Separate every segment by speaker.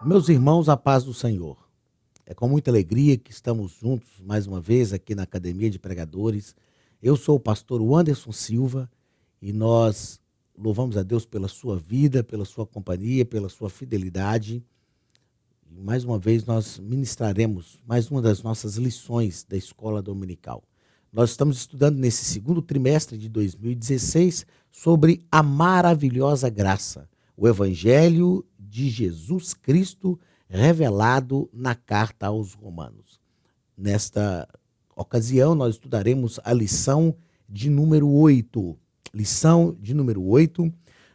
Speaker 1: Meus irmãos, a paz do Senhor. É com muita alegria que estamos juntos mais uma vez aqui na Academia de Pregadores. Eu sou o pastor Anderson Silva e nós louvamos a Deus pela sua vida, pela sua companhia, pela sua fidelidade. E mais uma vez nós ministraremos mais uma das nossas lições da Escola Dominical. Nós estamos estudando nesse segundo trimestre de 2016 sobre a maravilhosa graça, o Evangelho de Jesus Cristo revelado na carta aos Romanos. Nesta ocasião, nós estudaremos a lição de número 8. Lição de número 8,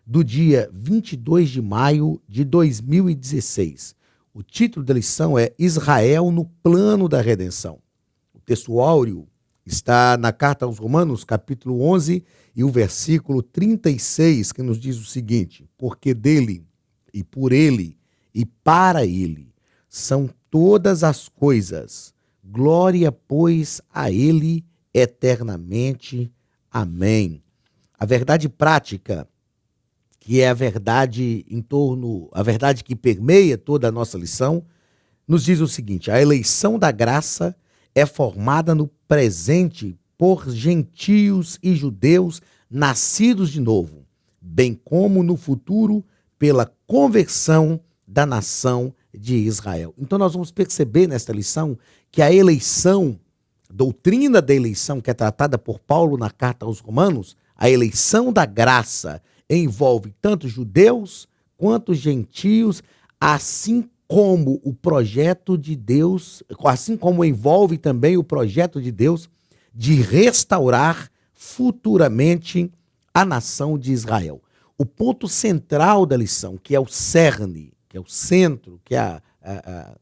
Speaker 1: do dia 22 de maio de 2016. O título da lição é Israel no plano da redenção. O texto áureo está na carta aos Romanos, capítulo 11, e o versículo 36, que nos diz o seguinte: porque dele, e por ele, e para ele, são todas as coisas. Glória, pois, a ele eternamente. Amém. A verdade prática, que é a verdade a verdade que permeia toda a nossa lição, nos diz o seguinte: a eleição da graça é formada no presente por gentios e judeus nascidos de novo, bem como no futuro pela conversão da nação de Israel. Então nós vamos perceber nesta lição que a eleição, doutrina da eleição que é tratada por Paulo na carta aos Romanos, a eleição da graça envolve tanto judeus quanto gentios, assim como o projeto de Deus, assim como envolve também o projeto de Deus de restaurar futuramente a nação de Israel. O ponto central da lição, que é o cerne, que é o centro, que é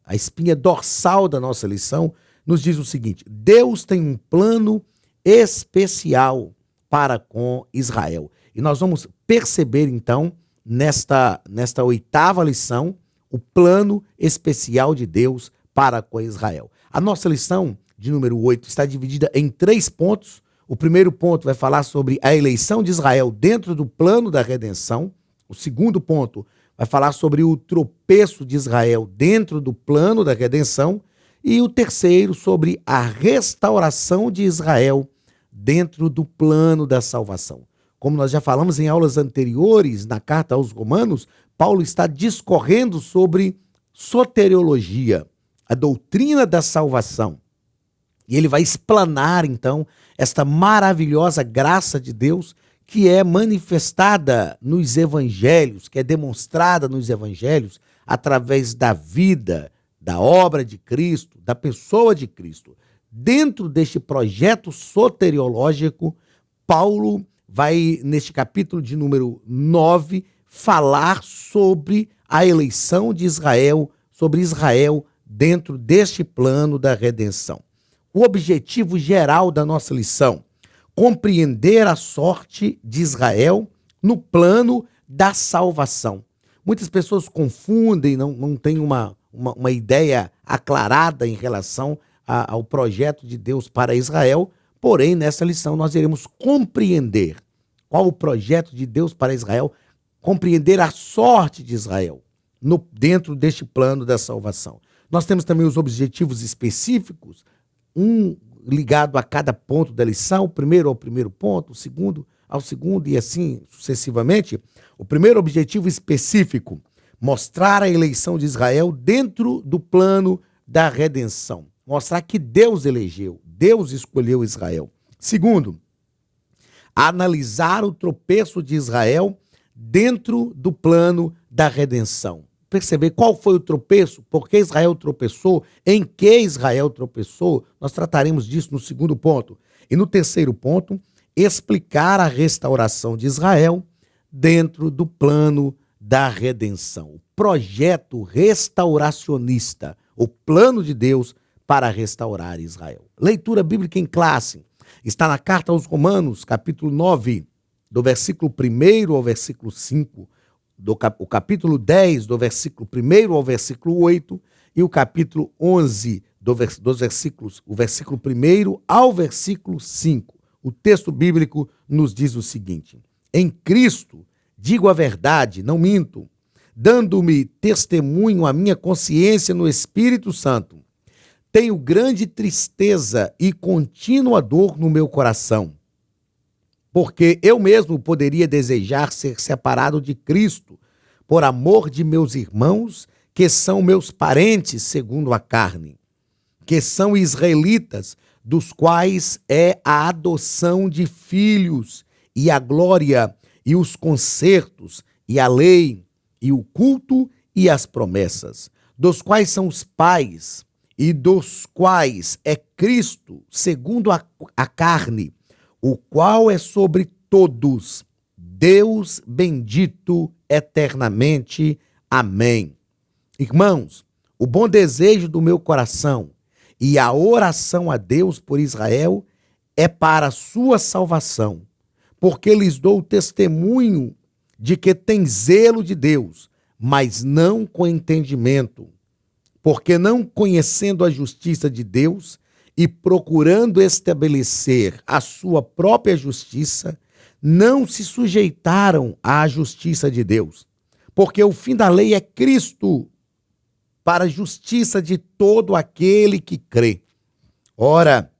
Speaker 1: a espinha dorsal da nossa lição, nos diz o seguinte: Deus tem um plano especial para com Israel. E nós vamos perceber, então, nesta oitava lição, o plano especial de Deus para com Israel. A nossa lição de número 8 está dividida em 3 pontos. O primeiro ponto vai falar sobre a eleição de Israel dentro do plano da redenção. O segundo ponto vai falar sobre o tropeço de Israel dentro do plano da redenção. E o terceiro sobre a restauração de Israel dentro do plano da salvação. Como nós já falamos em aulas anteriores, na carta aos Romanos, Paulo está discorrendo sobre soteriologia, a doutrina da salvação. E ele vai explanar, então, esta maravilhosa graça de Deus que é manifestada nos evangelhos, que é demonstrada nos evangelhos através da vida, da obra de Cristo, da pessoa de Cristo. Dentro deste projeto soteriológico, Paulo vai, neste capítulo de número 9, falar sobre a eleição de Israel, sobre Israel dentro deste plano da redenção. O objetivo geral da nossa lição: compreender a sorte de Israel no plano da salvação. Muitas pessoas confundem, não têm uma ideia aclarada em relação ao projeto de Deus para Israel, porém, nessa lição nós iremos compreender qual o projeto de Deus para Israel, compreender a sorte de Israel dentro deste plano da salvação. Nós temos também os objetivos específicos, um ligado a cada ponto da lição, o primeiro ao primeiro ponto, o segundo ao segundo e assim sucessivamente. O primeiro objetivo específico: mostrar a eleição de Israel dentro do plano da redenção. Mostrar que Deus elegeu, Deus escolheu Israel. Segundo, analisar o tropeço de Israel dentro do plano da redenção. Perceber qual foi o tropeço, por que Israel tropeçou, em que Israel tropeçou. Nós trataremos disso no segundo ponto. E no terceiro ponto, explicar a restauração de Israel dentro do plano da redenção. O projeto restauracionista, o plano de Deus para restaurar Israel. Leitura bíblica em classe. Está na carta aos Romanos, capítulo 9, do versículo 1 ao versículo 5, o capítulo 10, do versículo 1 ao versículo 8, e o capítulo 11, o versículo 1 ao versículo 5. O texto bíblico nos diz o seguinte: em Cristo, digo a verdade, não minto, dando-me testemunho a minha consciência no Espírito Santo. Tenho grande tristeza e contínua dor no meu coração, porque eu mesmo poderia desejar ser separado de Cristo, por amor de meus irmãos, que são meus parentes segundo a carne, que são israelitas, dos quais é a adoção de filhos, e a glória, e os concertos, e a lei, e o culto, e as promessas, dos quais são os pais, e dos quais é Cristo, segundo a carne, o qual é sobre todos, Deus bendito eternamente. Amém. Irmãos, o bom desejo do meu coração e a oração a Deus por Israel é para a sua salvação, porque lhes dou testemunho de que tem zelo de Deus, mas não com entendimento, porque não conhecendo a justiça de Deus e procurando estabelecer a sua própria justiça, não se sujeitaram à justiça de Deus, porque o fim da lei é Cristo, para a justiça de todo aquele que crê. Ora,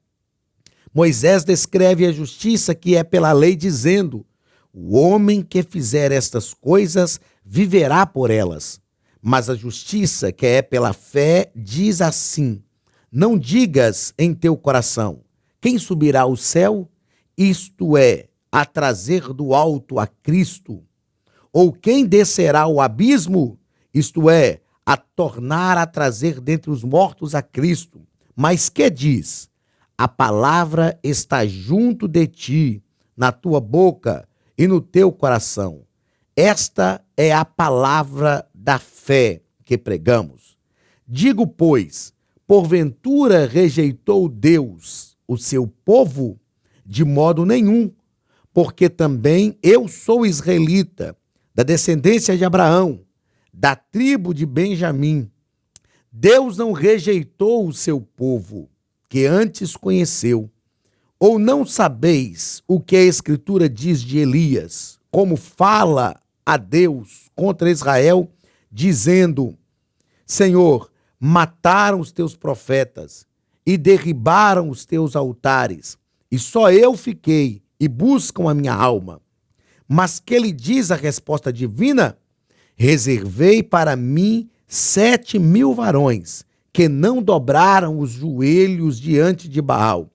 Speaker 1: Moisés descreve a justiça que é pela lei, dizendo: o homem que fizer estas coisas viverá por elas. Mas a justiça que é pela fé diz assim: não digas em teu coração: quem subirá ao céu? Isto é, a trazer do alto a Cristo. Ou quem descerá ao abismo? Isto é, a tornar a trazer dentre os mortos a Cristo. Mas que diz? A palavra está junto de ti, na tua boca e no teu coração. Esta é a palavra da fé que pregamos. Digo, pois, porventura rejeitou Deus o seu povo? De modo nenhum, porque também eu sou israelita, da descendência de Abraão, da tribo de Benjamim. Deus não rejeitou o seu povo, que antes conheceu. Ou não sabeis o que a Escritura diz de Elias, como fala a Deus contra Israel, dizendo: Senhor, mataram os teus profetas e derribaram os teus altares, e só eu fiquei, e buscam a minha alma. Mas que lhe diz a resposta divina? Reservei para mim 7.000 varões, que não dobraram os joelhos diante de Baal.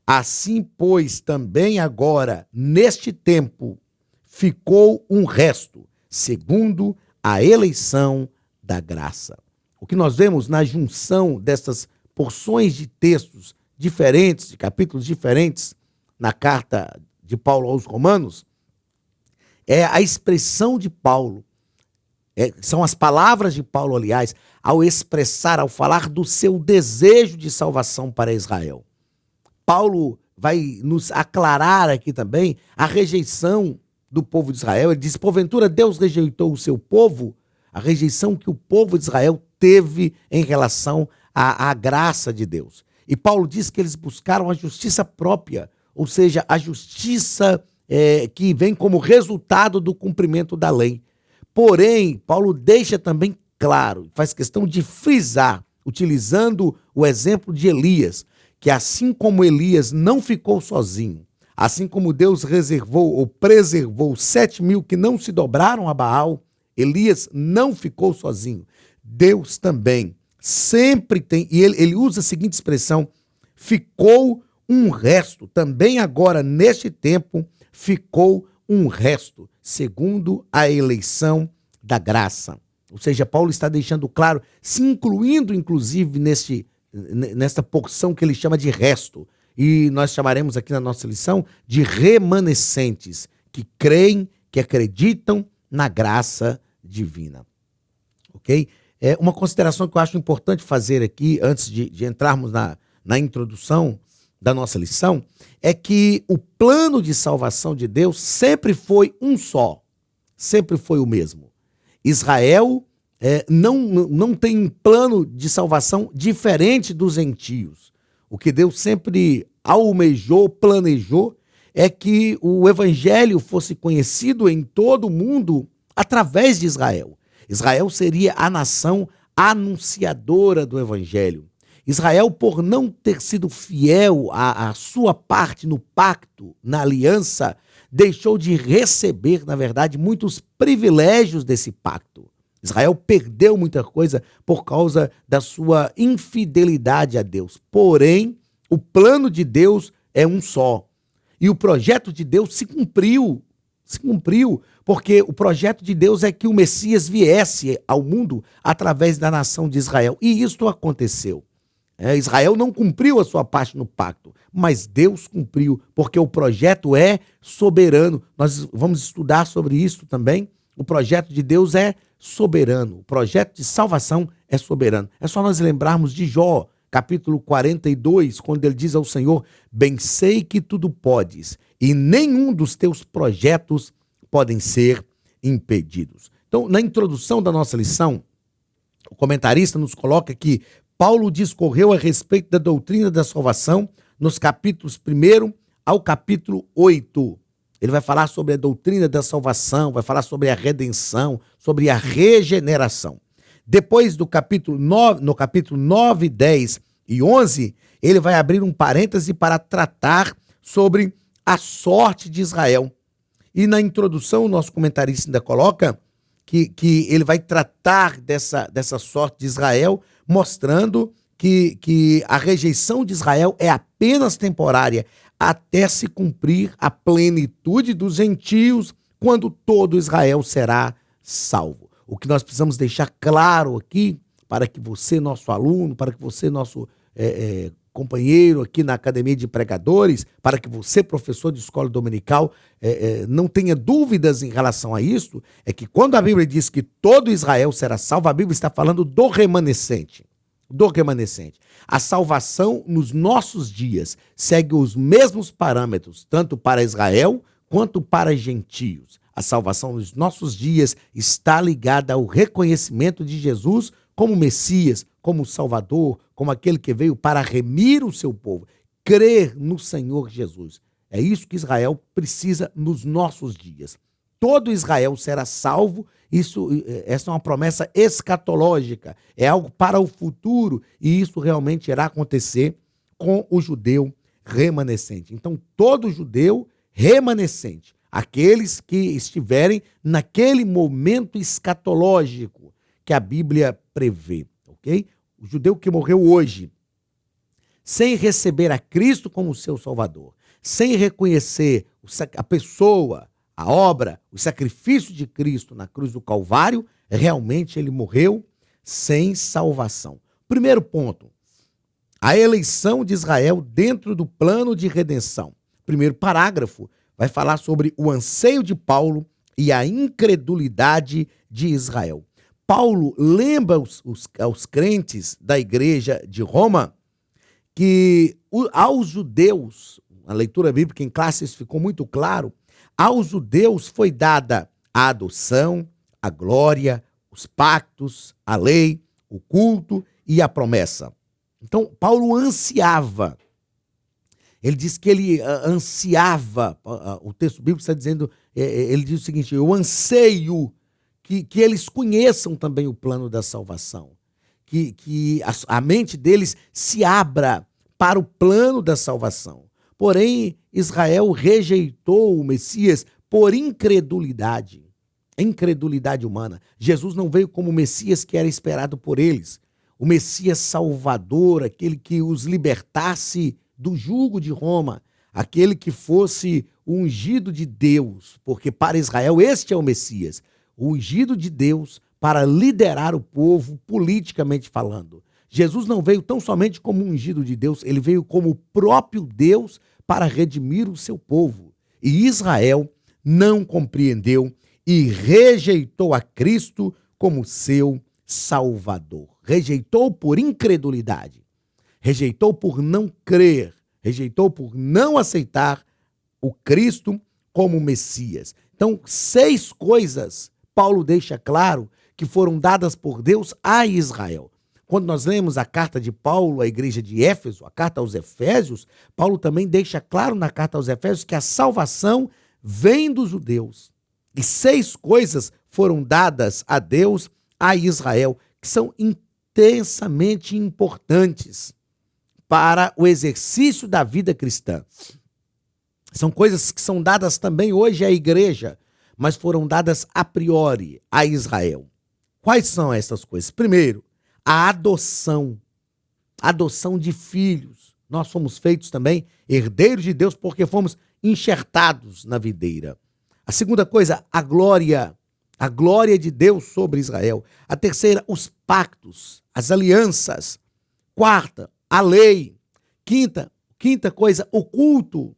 Speaker 1: Assim, pois, também agora, neste tempo, ficou um resto, segundo a eleição da graça. O que nós vemos na junção dessas porções de textos diferentes, de capítulos diferentes, na carta de Paulo aos Romanos, é a expressão de Paulo, são as palavras de Paulo, aliás, ao expressar, ao falar do seu desejo de salvação para Israel. Paulo vai nos aclarar aqui também a rejeição do povo de Israel. Ele diz: porventura Deus rejeitou o seu povo? A rejeição que o povo de Israel teve em relação à graça de Deus. E Paulo diz que eles buscaram a justiça própria, ou seja, a justiça que vem como resultado do cumprimento da lei. Porém, Paulo deixa também claro, faz questão de frisar, utilizando o exemplo de Elias, que assim como Elias não ficou sozinho, assim como Deus reservou ou preservou 7.000 que não se dobraram a Baal, Elias não ficou sozinho. Deus também sempre tem, e ele usa a seguinte expressão: ficou um resto, também agora neste tempo ficou um resto, segundo a eleição da graça. Ou seja, Paulo está deixando claro, se incluindo inclusive nesta porção que ele chama de resto, e nós chamaremos aqui na nossa lição de remanescentes, que creem, que acreditam na graça divina. Ok? Uma consideração que eu acho importante fazer aqui, antes de entrarmos na introdução da nossa lição, é que o plano de salvação de Deus sempre foi um só, sempre foi o mesmo. Israel não tem um plano de salvação diferente dos gentios. O que Deus sempre almejou, planejou, é que o evangelho fosse conhecido em todo o mundo através de Israel. Israel seria a nação anunciadora do evangelho. Israel, por não ter sido fiel à sua parte no pacto, na aliança, deixou de receber, na verdade, muitos privilégios desse pacto. Israel perdeu muita coisa por causa da sua infidelidade a Deus. Porém, o plano de Deus é um só. E o projeto de Deus se cumpriu. Se cumpriu, porque o projeto de Deus é que o Messias viesse ao mundo através da nação de Israel. E isto aconteceu. Israel não cumpriu a sua parte no pacto, mas Deus cumpriu, porque o projeto é soberano. Nós vamos estudar sobre isso também. O projeto de Deus é soberano. O projeto de salvação é soberano. É só nós lembrarmos de Jó, capítulo 42, quando ele diz ao Senhor: bem sei que tudo podes, e nenhum dos teus projetos podem ser impedidos. Então, na introdução da nossa lição, o comentarista nos coloca que Paulo discorreu a respeito da doutrina da salvação nos capítulos 1 ao capítulo 8. Ele vai falar sobre a doutrina da salvação, vai falar sobre a redenção, sobre a regeneração. Depois do capítulo 9, no capítulo 9, 10 e 11, ele vai abrir um parêntese para tratar sobre a sorte de Israel. E na introdução, o nosso comentarista ainda coloca que ele vai tratar dessa sorte de Israel, mostrando que a rejeição de Israel é apenas temporária, até se cumprir a plenitude dos gentios, quando todo Israel será salvo. O que nós precisamos deixar claro aqui, para que você, nosso aluno, para que você, nosso companheiro aqui na Academia de Pregadores, para que você, professor de escola dominical, não tenha dúvidas em relação a isso, é que quando a Bíblia diz que todo Israel será salvo, a Bíblia está falando do remanescente. Do remanescente. A salvação nos nossos dias segue os mesmos parâmetros, tanto para Israel quanto para gentios. A salvação nos nossos dias está ligada ao reconhecimento de Jesus como Messias, como Salvador, como aquele que veio para remir o seu povo. Crer no Senhor Jesus. É isso que Israel precisa nos nossos dias. Todo Israel será salvo. Essa é uma promessa escatológica, é algo para o futuro, e isso realmente irá acontecer com o judeu remanescente. Então, todo judeu remanescente, aqueles que estiverem naquele momento escatológico que a Bíblia prevê, ok? O judeu que morreu hoje, sem receber a Cristo como seu Salvador, sem reconhecer a pessoa, a obra, o sacrifício de Cristo na cruz do Calvário, realmente ele morreu sem salvação. Primeiro ponto, a eleição de Israel dentro do plano de redenção. Primeiro parágrafo vai falar sobre o anseio de Paulo e a incredulidade de Israel. Paulo lembra aos crentes da igreja de Roma que aos judeus, a leitura bíblica em classe isso ficou muito claro, aos judeus foi dada a adoção, a glória, os pactos, a lei, o culto e a promessa. Então, Paulo ansiava. Ele diz que ele ansiava, o texto bíblico está dizendo, ele diz o seguinte: eu anseio que eles conheçam também o plano da salvação, que a mente deles se abra para o plano da salvação. Porém, Israel rejeitou o Messias por incredulidade humana. Jesus não veio como o Messias que era esperado por eles, o Messias salvador, aquele que os libertasse do jugo de Roma, aquele que fosse o ungido de Deus, porque para Israel este é o Messias, o ungido de Deus para liderar o povo politicamente falando. Jesus não veio tão somente como ungido de Deus, ele veio como o próprio Deus para redimir o seu povo. E Israel não compreendeu e rejeitou a Cristo como seu Salvador. Rejeitou por incredulidade, rejeitou por não crer, rejeitou por não aceitar o Cristo como Messias. Então, 6 coisas Paulo deixa claro que foram dadas por Deus a Israel. Quando nós lemos a carta de Paulo à igreja de Éfeso, a carta aos Efésios, Paulo também deixa claro na carta aos Efésios que a salvação vem dos judeus. E 6 coisas foram dadas a Deus, a Israel, que são intensamente importantes para o exercício da vida cristã. São coisas que são dadas também hoje à igreja, mas foram dadas a priori a Israel. Quais são essas coisas? Primeiro, a adoção. Adoção de filhos. Nós fomos feitos também herdeiros de Deus porque fomos enxertados na videira. A segunda coisa, a glória de Deus sobre Israel. A terceira, os pactos, as alianças. Quarta, a lei. Quinta coisa, o culto,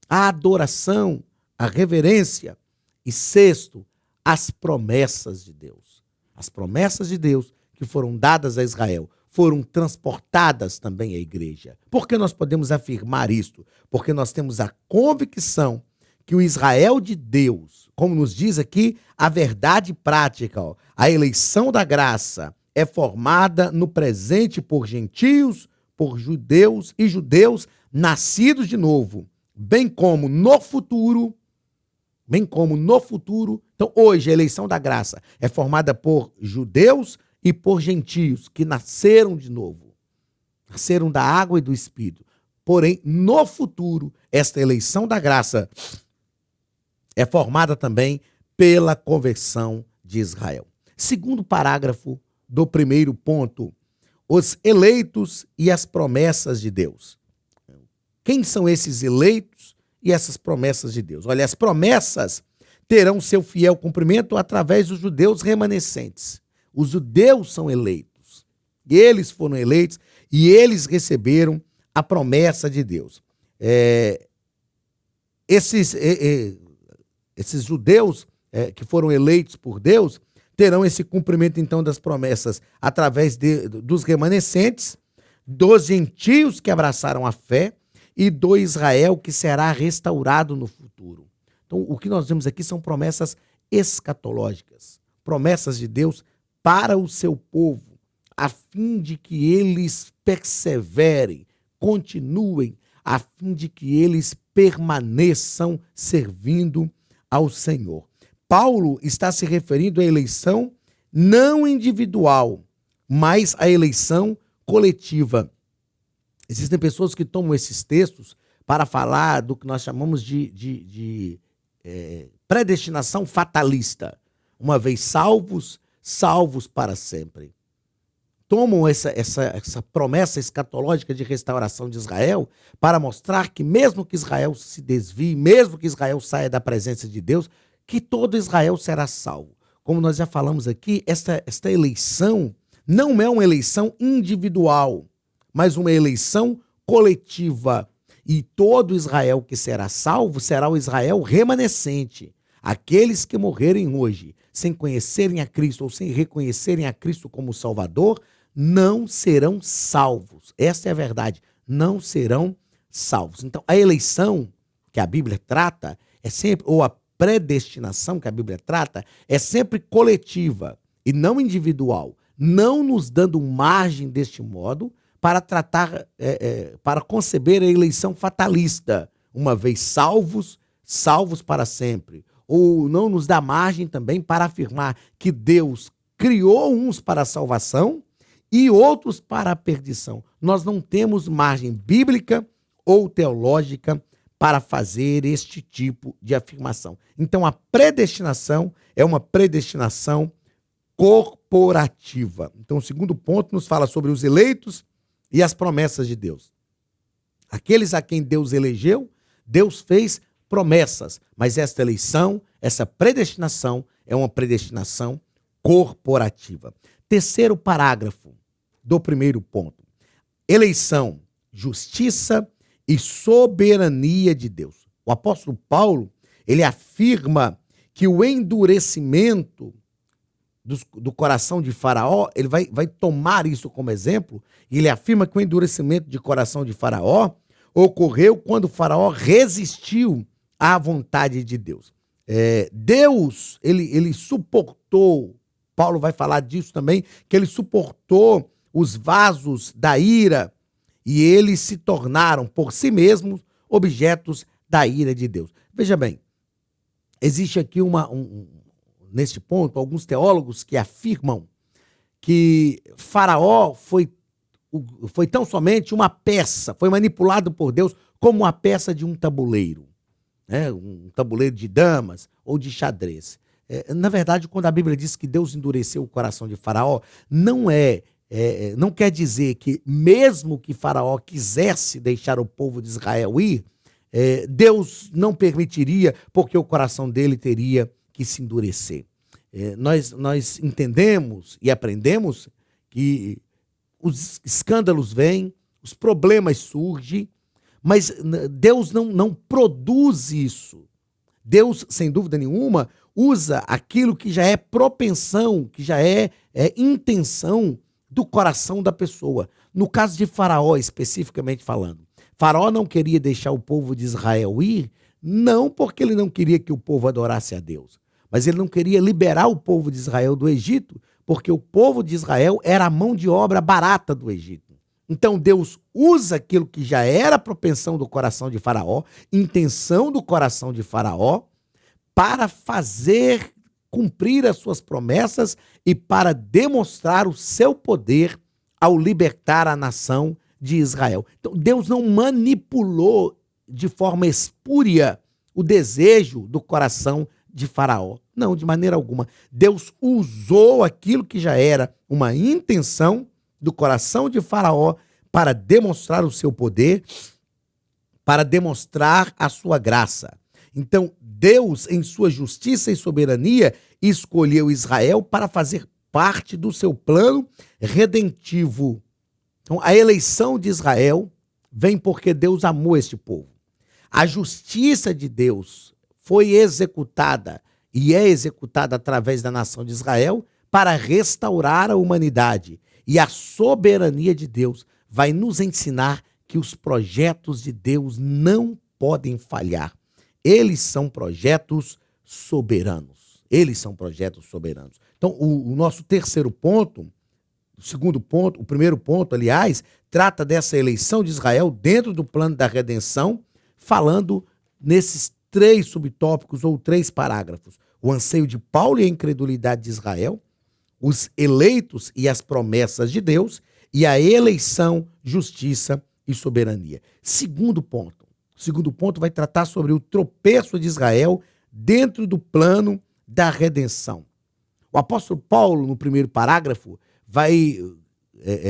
Speaker 1: a adoração, a reverência. E sexto, as promessas de Deus. As promessas de Deus que foram dadas a Israel foram transportadas também à igreja. Por que nós podemos afirmar isto? Porque nós temos a convicção que o Israel de Deus, como nos diz aqui, a verdade prática, a eleição da graça é formada no presente por gentios, por judeus e judeus nascidos de novo, bem como no futuro. Então, hoje, a eleição da graça é formada por judeus e por gentios que nasceram de novo, nasceram da água e do Espírito. Porém, no futuro, esta eleição da graça é formada também pela conversão de Israel. Segundo parágrafo do primeiro ponto, os eleitos e as promessas de Deus. Quem são esses eleitos e essas promessas de Deus? Olha, as promessas terão seu fiel cumprimento através dos judeus remanescentes. Os judeus são eleitos. Eles foram eleitos e eles receberam a promessa de Deus. Esses judeus que foram eleitos por Deus terão esse cumprimento, então, das promessas através dos remanescentes, dos gentios que abraçaram a fé e do Israel que será restaurado no futuro. Então, o que nós vemos aqui são promessas escatológicas, promessas de Deus para o seu povo, a fim de que eles perseverem, continuem, a fim de que eles permaneçam servindo ao Senhor. Paulo está se referindo à eleição não individual, mas à eleição coletiva. Existem pessoas que tomam esses textos para falar do que nós chamamos de predestinação fatalista. Uma vez salvos, salvos para sempre. Tomam essa promessa escatológica de restauração de Israel para mostrar que mesmo que Israel se desvie, mesmo que Israel saia da presença de Deus, que todo Israel será salvo. Como nós já falamos aqui, esta eleição não é uma eleição individual, mas uma eleição coletiva. E todo Israel que será salvo será o Israel remanescente. Aqueles que morrerem hoje sem conhecerem a Cristo ou sem reconhecerem a Cristo como Salvador, não serão salvos. Essa é a verdade, não serão salvos. Então, a eleição que a Bíblia trata é sempre, ou a predestinação que a Bíblia trata, é sempre coletiva e não individual, não nos dando margem deste modo para tratar, para conceber a eleição fatalista, uma vez salvos, salvos para sempre. Ou não nos dá margem também para afirmar que Deus criou uns para a salvação e outros para a perdição. Nós não temos margem bíblica ou teológica para fazer este tipo de afirmação. Então, a predestinação é uma predestinação corporativa. Então, o segundo ponto nos fala sobre os eleitos e as promessas de Deus. Aqueles a quem Deus elegeu, Deus fez promessas, mas esta eleição, essa predestinação é uma predestinação corporativa. Terceiro parágrafo do primeiro ponto. Eleição, justiça e soberania de Deus. O apóstolo Paulo, ele afirma que o endurecimento do coração de Faraó, ele vai tomar isso como exemplo, e ele afirma que o endurecimento de coração de Faraó ocorreu quando Faraó resistiu à vontade de Deus. Deus, ele suportou, Paulo vai falar disso também, que ele suportou os vasos da ira e eles se tornaram por si mesmos objetos da ira de Deus. Veja bem, existe aqui neste ponto alguns teólogos que afirmam que Faraó foi tão somente uma peça, foi manipulado por Deus como uma peça de um tabuleiro, né? Um tabuleiro de damas ou de xadrez. Na verdade, quando a Bíblia diz que Deus endureceu o coração de Faraó, não quer dizer que mesmo que Faraó quisesse deixar o povo de Israel ir, Deus não permitiria, porque o coração dele teria que se endurecer. Nós entendemos e aprendemos que os escândalos vêm, os problemas surgem, mas Deus não produz isso. Deus, sem dúvida nenhuma, usa aquilo que já é propensão, que já é intenção do coração da pessoa. No caso de Faraó, especificamente falando, Faraó não queria deixar o povo de Israel ir, não porque ele não queria que o povo adorasse a Deus, mas ele não queria liberar o povo de Israel do Egito, porque o povo de Israel era a mão de obra barata do Egito. Então Deus usa aquilo que já era propensão do coração de Faraó, intenção do coração de Faraó, para fazer cumprir as suas promessas e para demonstrar o seu poder ao libertar a nação de Israel. Então Deus não manipulou de forma espúria o desejo do coração de Faraó. Não, de maneira alguma. Deus usou aquilo que já era uma intenção do coração de Faraó para demonstrar o seu poder, para demonstrar a sua graça. Então, Deus, em sua justiça e soberania, escolheu Israel para fazer parte do seu plano redentivo. Então, a eleição de Israel vem porque Deus amou este povo. A justiça de Deus foi executada e é executada através da nação de Israel para restaurar a humanidade. E a soberania de Deus vai nos ensinar que os projetos de Deus não podem falhar. Eles são projetos soberanos. Eles são projetos soberanos. Então, o nosso terceiro ponto, o segundo ponto, o primeiro ponto, aliás, trata dessa eleição de Israel dentro do plano da redenção, falando nesses 3 subtópicos ou 3 parágrafos. O anseio de Paulo e a incredulidade de Israel, os eleitos e as promessas de Deus, e a eleição, justiça e soberania. Segundo ponto. O segundo ponto vai tratar sobre o tropeço de Israel dentro do plano da redenção. O apóstolo Paulo, no primeiro parágrafo, vai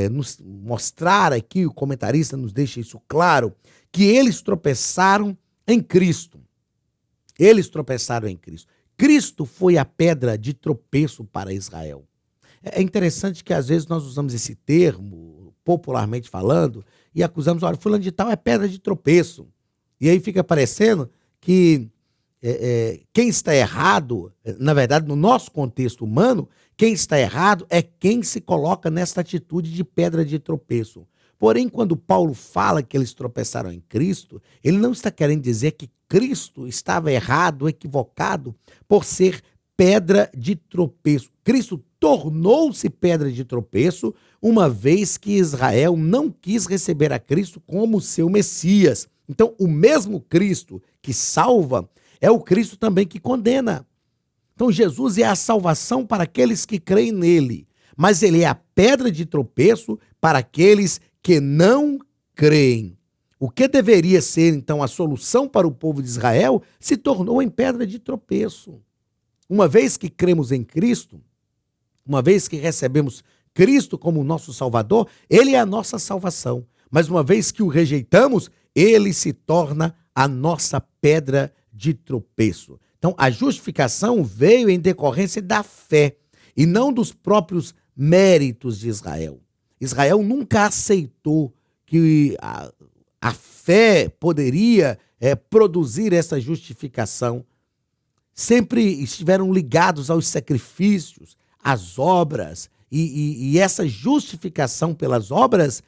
Speaker 1: nos mostrar aqui, o comentarista nos deixa isso claro, que eles tropeçaram em Cristo. Eles tropeçaram em Cristo. Cristo foi a pedra de tropeço para Israel. É interessante que às vezes nós usamos esse termo, popularmente falando, e acusamos, olha, fulano de tal é pedra de tropeço. E aí fica parecendo que quem está errado, na verdade, no nosso contexto humano, quem está errado é quem se coloca nessa atitude de pedra de tropeço. Porém, quando Paulo fala que eles tropeçaram em Cristo, ele não está querendo dizer que Cristo estava errado, equivocado, por ser pedra de tropeço. Cristo tornou-se pedra de tropeço, uma vez que Israel não quis receber a Cristo como seu Messias. Então, o mesmo Cristo que salva é o Cristo também que condena. Então, Jesus é a salvação para aqueles que creem nele, mas ele é a pedra de tropeço para aqueles que não creem. O que deveria ser, então, a solução para o povo de Israel se tornou em pedra de tropeço. Uma vez que cremos em Cristo, uma vez que recebemos Cristo como nosso Salvador, ele é a nossa salvação. Mas uma vez que o rejeitamos, ele se torna a nossa pedra de tropeço. Então, a justificação veio em decorrência da fé e não dos próprios méritos de Israel. Israel nunca aceitou que a fé poderia produzir essa justificação. Sempre estiveram ligados aos sacrifícios, às obras, e essa justificação pelas obras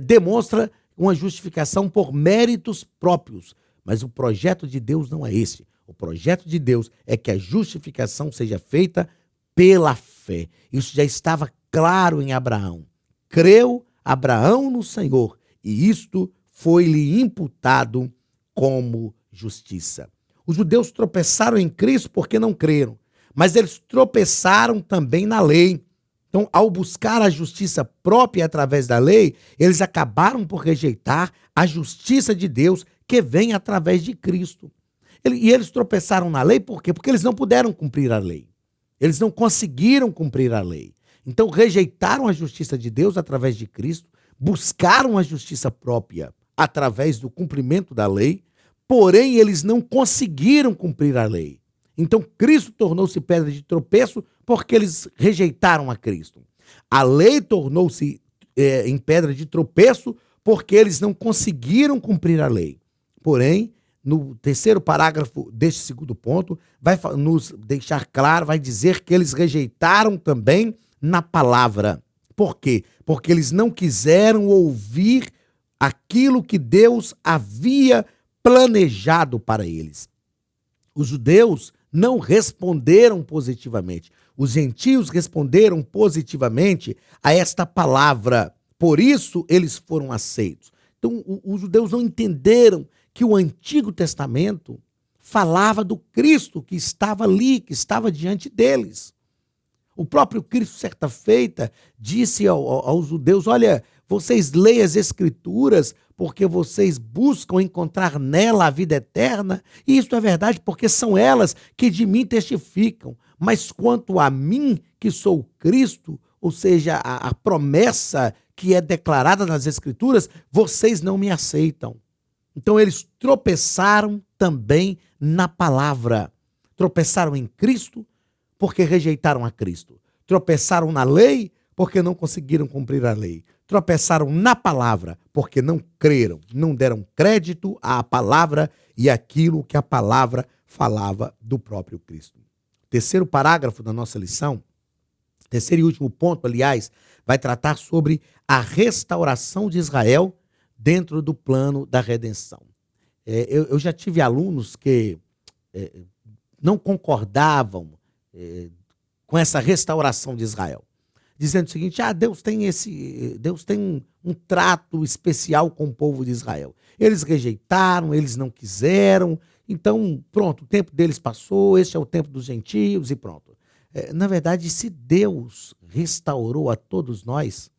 Speaker 1: demonstra uma justificação por méritos próprios. Mas o projeto de Deus não é esse. O projeto de Deus é que a justificação seja feita pela fé. Isso já estava claro em Abraão. Creu Abraão no Senhor, e isto foi-lhe imputado como justiça. Os judeus tropeçaram em Cristo porque não creram, mas eles tropeçaram também na lei. Então, ao buscar a justiça própria através da lei, eles acabaram por rejeitar a justiça de Deus que vem através de Cristo. E eles tropeçaram na lei por quê? Porque eles não puderam cumprir a lei. Eles não conseguiram cumprir a lei. Então, rejeitaram a justiça de Deus através de Cristo, buscaram a justiça própria através do cumprimento da lei, porém, eles não conseguiram cumprir a lei. Então, Cristo tornou-se pedra de tropeço porque eles rejeitaram a Cristo. A lei tornou-se em pedra de tropeço porque eles não conseguiram cumprir a lei. Porém, no terceiro parágrafo deste segundo ponto, vai nos deixar claro, vai dizer que eles rejeitaram também na palavra. Por quê? Porque eles não quiseram ouvir aquilo que Deus havia planejado para eles. Os judeus não responderam positivamente. Os gentios responderam positivamente a esta palavra. Por isso, eles foram aceitos. Então, os judeus não entenderam que o Antigo Testamento falava do Cristo que estava ali, que estava diante deles. O próprio Cristo, certa feita, disse aos judeus, olha, vocês leem as Escrituras porque vocês buscam encontrar nela a vida eterna, e isso é verdade porque são elas que de mim testificam. Mas quanto a mim, que sou Cristo, ou seja, a promessa que é declarada nas Escrituras, vocês não me aceitam. Então eles tropeçaram também na palavra. Tropeçaram em Cristo porque rejeitaram a Cristo. Tropeçaram na lei porque não conseguiram cumprir a lei. Tropeçaram na palavra porque não creram, não deram crédito à palavra e àquilo que a palavra falava do próprio Cristo. Terceiro parágrafo da nossa lição, terceiro e último ponto, aliás, vai tratar sobre a restauração de Israel dentro do plano da redenção. Eu já tive alunos que não concordavam com essa restauração de Israel, dizendo o seguinte, Deus tem um trato especial com o povo de Israel. Eles rejeitaram, eles não quiseram, então pronto, o tempo deles passou, este é o tempo dos gentios e pronto. Na verdade, se Deus restaurou a todos nós,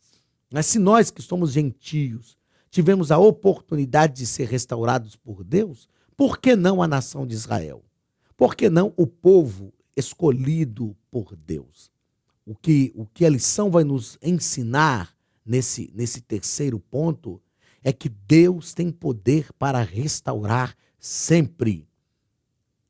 Speaker 1: mas se nós que somos gentios tivemos a oportunidade de ser restaurados por Deus, por que não a nação de Israel? Por que não o povo escolhido por Deus? O que a lição vai nos ensinar nesse terceiro ponto é que Deus tem poder para restaurar sempre.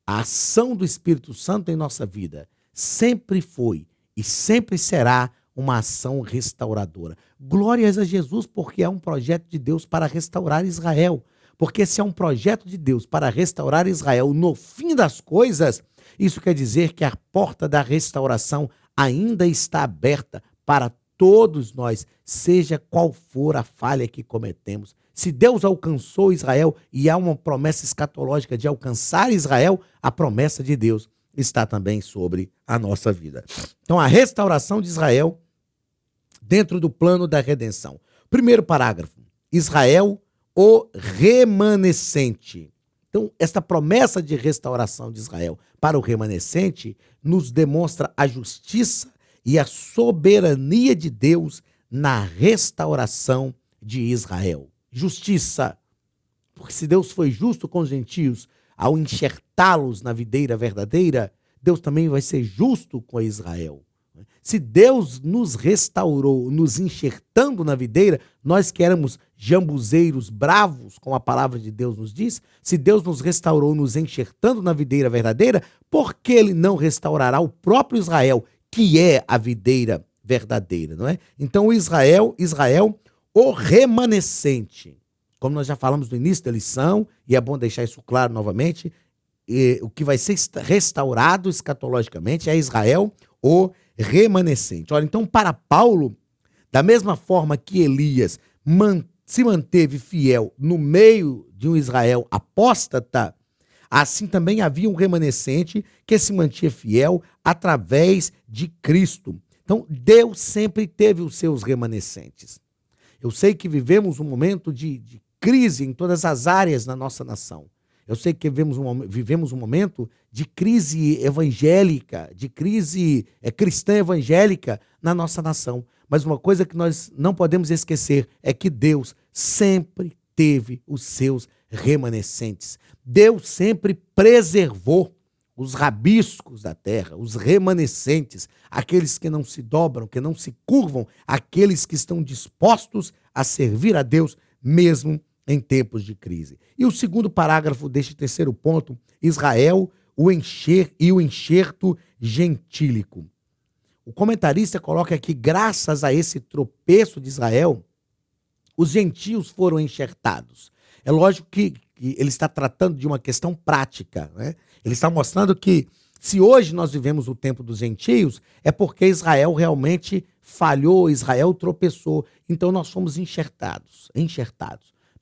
Speaker 1: A ação do Espírito Santo em nossa vida sempre foi e sempre será uma ação restauradora. Glórias a Jesus, porque é um projeto de Deus para restaurar Israel. Porque se é um projeto de Deus para restaurar Israel no fim das coisas, isso quer dizer que a porta da restauração ainda está aberta para todos nós, seja qual for a falha que cometemos. Se Deus alcançou Israel e há uma promessa escatológica de alcançar Israel, a promessa de Deus está também sobre a nossa vida. Então, a restauração de Israel dentro do plano da redenção. Primeiro parágrafo, Israel, o remanescente. Então, esta promessa de restauração de Israel para o remanescente nos demonstra a justiça e a soberania de Deus na restauração de Israel. Justiça, porque se Deus foi justo com os gentios ao enxertá-los na videira verdadeira, Deus também vai ser justo com Israel. Se Deus nos restaurou, nos enxertando na videira, nós que éramos jambuzeiros bravos, como a palavra de Deus nos diz, se Deus nos restaurou, nos enxertando na videira verdadeira, por que Ele não restaurará o próprio Israel, que é a videira verdadeira, não é? Então Israel, o remanescente, como nós já falamos no início da lição, e é bom deixar isso claro novamente, o que vai ser restaurado escatologicamente é Israel, o remanescente. Olha, então para Paulo, da mesma forma que Elias se manteve fiel no meio de um Israel apóstata, assim também havia um remanescente que se mantinha fiel através de Cristo. Então Deus sempre teve os seus remanescentes. Eu sei que vivemos um momento de crise em todas as áreas na nossa nação. Eu sei que vivemos um momento de crise evangélica, de crise cristã evangélica na nossa nação. Mas uma coisa que nós não podemos esquecer é que Deus sempre teve os seus remanescentes. Deus sempre preservou os rabiscos da terra, os remanescentes, aqueles que não se dobram, que não se curvam, aqueles que estão dispostos a servir a Deus mesmo em tempos de crise. E o segundo parágrafo deste terceiro ponto, Israel, o enxerto gentílico. O comentarista coloca que, graças a esse tropeço de Israel, os gentios foram enxertados. É lógico que ele está tratando de uma questão prática, né? Ele está mostrando que, se hoje nós vivemos o tempo dos gentios, é porque Israel realmente falhou, Israel tropeçou. Então nós fomos enxertados.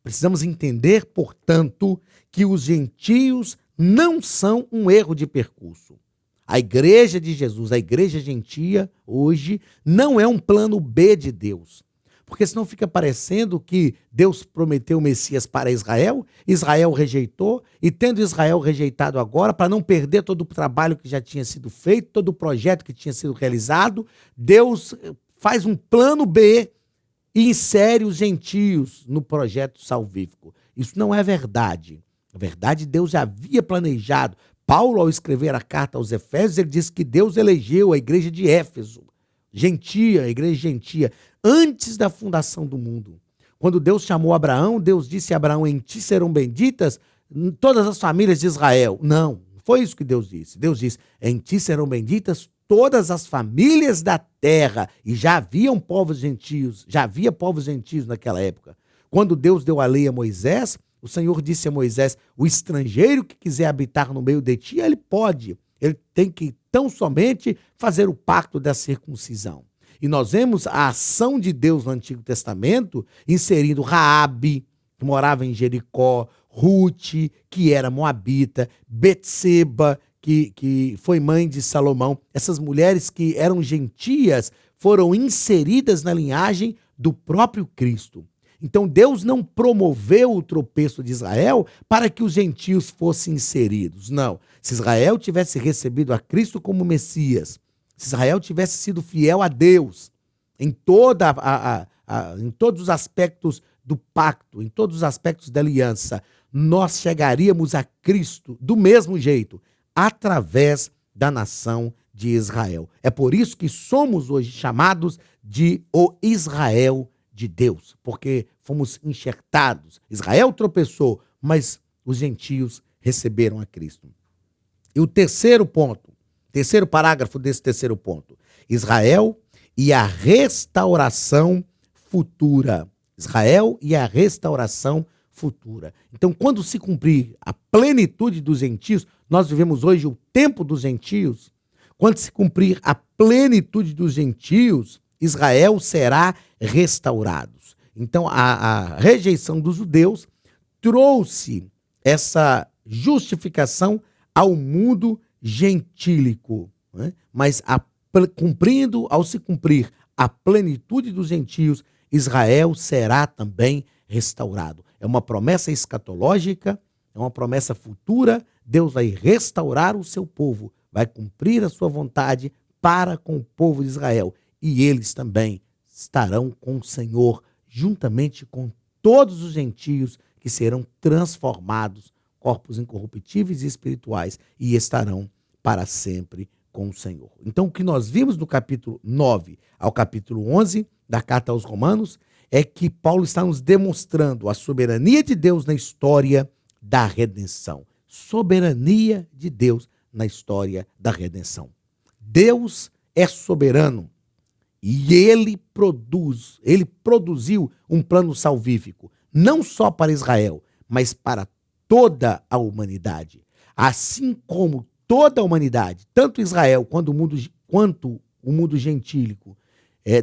Speaker 1: Precisamos entender, portanto, que os gentios não são um erro de percurso. A igreja de Jesus, a igreja gentia, hoje, não é um plano B de Deus. Porque senão fica parecendo que Deus prometeu o Messias para Israel, Israel rejeitou, e tendo Israel rejeitado agora, para não perder todo o trabalho que já tinha sido feito, todo o projeto que tinha sido realizado, Deus faz um plano B e insere os gentios no projeto salvífico. Isso não é verdade. Na verdade, Deus já havia planejado. Paulo, ao escrever a carta aos Efésios, ele diz que Deus elegeu a igreja de Éfeso, gentia, a igreja gentia, antes da fundação do mundo. Quando Deus chamou Abraão, Deus disse a Abraão: em ti serão benditas todas as famílias de Israel. Não foi isso que Deus disse. Deus disse: em ti serão benditas todas as famílias da terra. E já havia povos gentios naquela época. Quando Deus deu a lei a Moisés, o Senhor disse a Moisés: o estrangeiro que quiser habitar no meio de ti, ele pode. Ele tem que tão somente fazer o pacto da circuncisão. E nós vemos a ação de Deus no Antigo Testamento inserindo Raabe, que morava em Jericó, Rute, que era moabita, Betseba, que foi mãe de Salomão. Essas mulheres que eram gentias foram inseridas na linhagem do próprio Cristo. Então Deus não promoveu o tropeço de Israel para que os gentios fossem inseridos. Não. Se Israel tivesse recebido a Cristo como Messias, se Israel tivesse sido fiel a Deus em todos os aspectos do pacto, em todos os aspectos da aliança, nós chegaríamos a Cristo do mesmo jeito, através da nação de Israel. É por isso que somos hoje chamados de o Israel de Deus, porque fomos enxertados. Israel tropeçou, mas os gentios receberam a Cristo. E o terceiro parágrafo desse terceiro ponto, Israel e a restauração futura. Israel e a restauração futura. Então, quando se cumprir a plenitude dos gentios, nós vivemos hoje o tempo dos gentios, quando se cumprir a plenitude dos gentios, Israel será restaurado. Então, a rejeição dos judeus trouxe essa justificação ao mundo gentílico, né? Mas ao se cumprir a plenitude dos gentios, Israel será também restaurado. É uma promessa escatológica, é uma promessa futura. Deus vai restaurar o seu povo, vai cumprir a sua vontade para com o povo de Israel. E eles também estarão com o Senhor, juntamente com todos os gentios que serão transformados, corpos incorruptíveis e espirituais, e estarão para sempre com o Senhor. Então, o que nós vimos do capítulo 9 ao capítulo 11 da carta aos Romanos é que Paulo está nos demonstrando a soberania de Deus na história da redenção. Soberania de Deus na história da redenção. Deus é soberano e ele produziu um plano salvífico, não só para Israel, mas para toda a humanidade. Assim como toda a humanidade, tanto Israel quanto o mundo gentílico,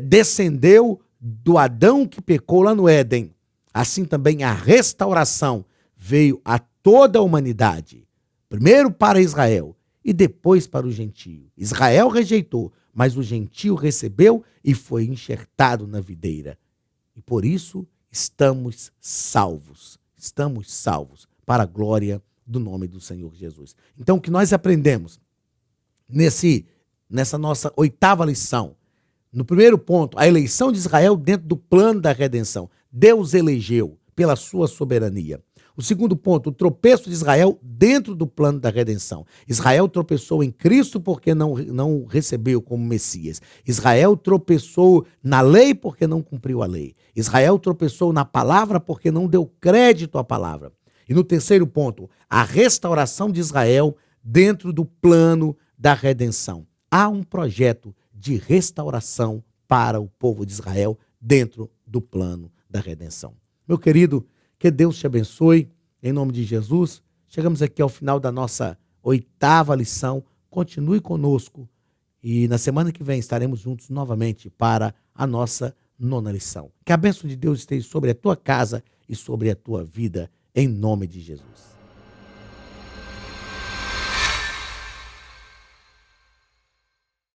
Speaker 1: descendeu do Adão que pecou lá no Éden, assim também a restauração veio a toda a humanidade, primeiro para Israel e depois para o gentio. Israel rejeitou, mas o gentio recebeu e foi enxertado na videira. E por isso estamos salvos para a glória do nome do Senhor Jesus. Então, o que nós aprendemos nessa nossa 8ª lição, no primeiro ponto, a eleição de Israel dentro do plano da redenção. Deus elegeu pela sua soberania. O segundo ponto, o tropeço de Israel dentro do plano da redenção. Israel tropeçou em Cristo porque não recebeu como Messias. Israel tropeçou na lei porque não cumpriu a lei. Israel tropeçou na palavra porque não deu crédito à palavra. E no terceiro ponto, a restauração de Israel dentro do plano da redenção. Há um projeto de restauração para o povo de Israel dentro do plano da redenção. Meu querido, que Deus te abençoe, em nome de Jesus. Chegamos aqui ao final da nossa 8ª lição. Continue conosco e na semana que vem estaremos juntos novamente para a nossa 9ª lição. Que a bênção de Deus esteja sobre a tua casa e sobre a tua vida, em nome de Jesus.